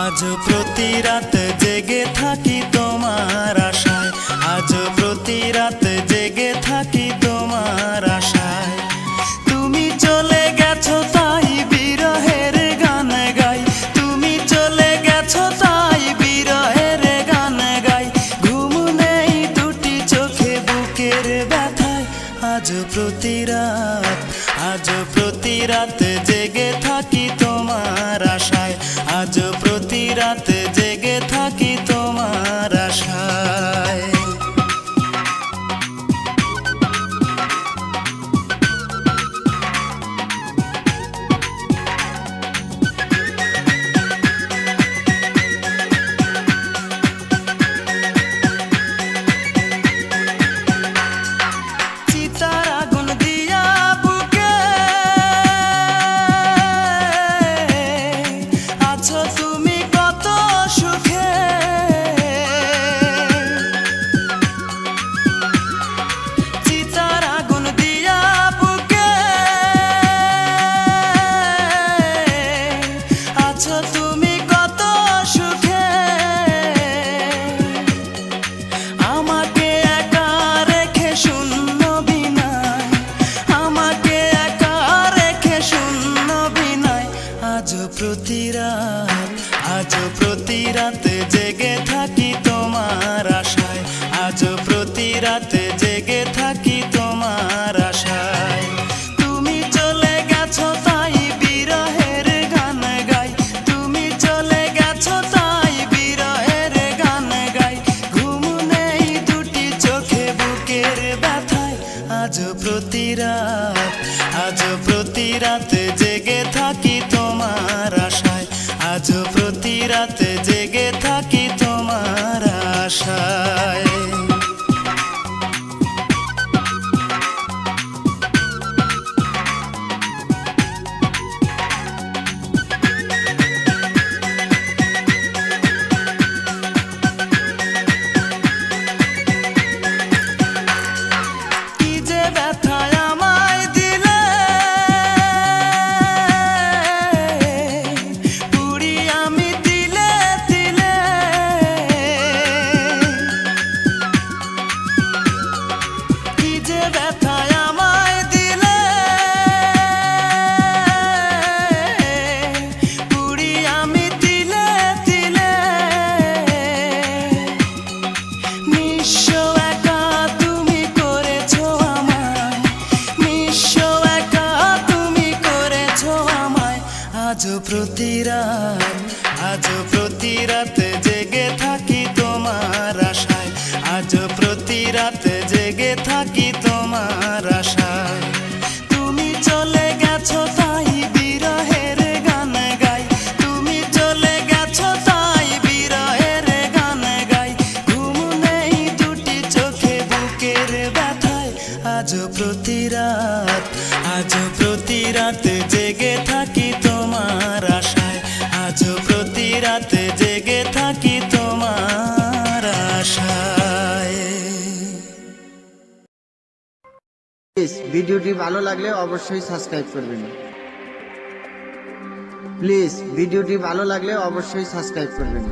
আজ প্রতি রাত জেগে থাকি তোমার আশায়, আজ প্রতি রাত জেগে থাকি তোমার আশায়। তুমি চলে গেছো তাই বিরহের গান গাই, তুমি চলে গেছো তাই বিরহের গান গাই। ঘুম নেই দুটি চোখে বুকের ব্যথায়, আজ প্রতি রাত, আজ প্রতি রাত জেগে থাকি তোমার আশায়, আজ প্রতি রাত জেগে থাকি তোমার আশায়। চিতার আগুন দিয়া বুকে আছো তুমি কত সুখে, চিতার আগুন দিয়া বুকে আছো তুমি কত সুখে। আমাকে একা রেখে শূন্য বিনায়, আমাকে একা রেখে শূন্য বিনায়। আজ প্রতি রাত, আজ প্রতি রাত জেগে থাকি তোমার আশায়, আজ প্রতি রাত জেগে থাকি তোমার আশায়। তুমি চলে গেছো তাই বিরহের গান গাই, তুমি চলে গেছো তাই বিরহের গান গাই। ঘুম নেই দুটি চোখে বুকের ব্যথায়, আজ প্রতি রাত, আজ প্রতি রাত জেগে থাকি তোমার আশায়, আজ প্রতি রাত জেগে থাকি তোমার আশায়। কি যে ব্যথায় আমায় দিলে, পুরি আমি দিলে দিলে। কি যে ব্যথায় আমায় দিলে, পুরি আমি দিলে দিলে। নিঃস্ব একা তুমি করেছো আমায়, নিঃস্ব একা তুমি করেছো আমায়। আজ প্রতি রাত, আজ প্রতি রাত জেগে থাকি তোমার আশায়, আজ প্রতি রাত জেগে থাকি তোমার আশায়। তুমি চলে গেছো তাই বিরহের গান গাই, তুমি চলে গেছো তাই বিরহের গান গাই। ঘুম নেই দুটি চোখে বুকের ব্যথায়, আজ প্রতি রাত, আজ প্রতি রাত জেগে থাকি তোমার আশায়, আজ প্রতি রাত জেগে থাকি তোমার আশায়। প্লিজ ভিডিওটি ভালো লাগলে অবশ্যই সাবস্ক্রাইব করবেন। প্লিজ ভিডিওটি ভালো লাগলে অবশ্যই সাবস্ক্রাইব করবেন।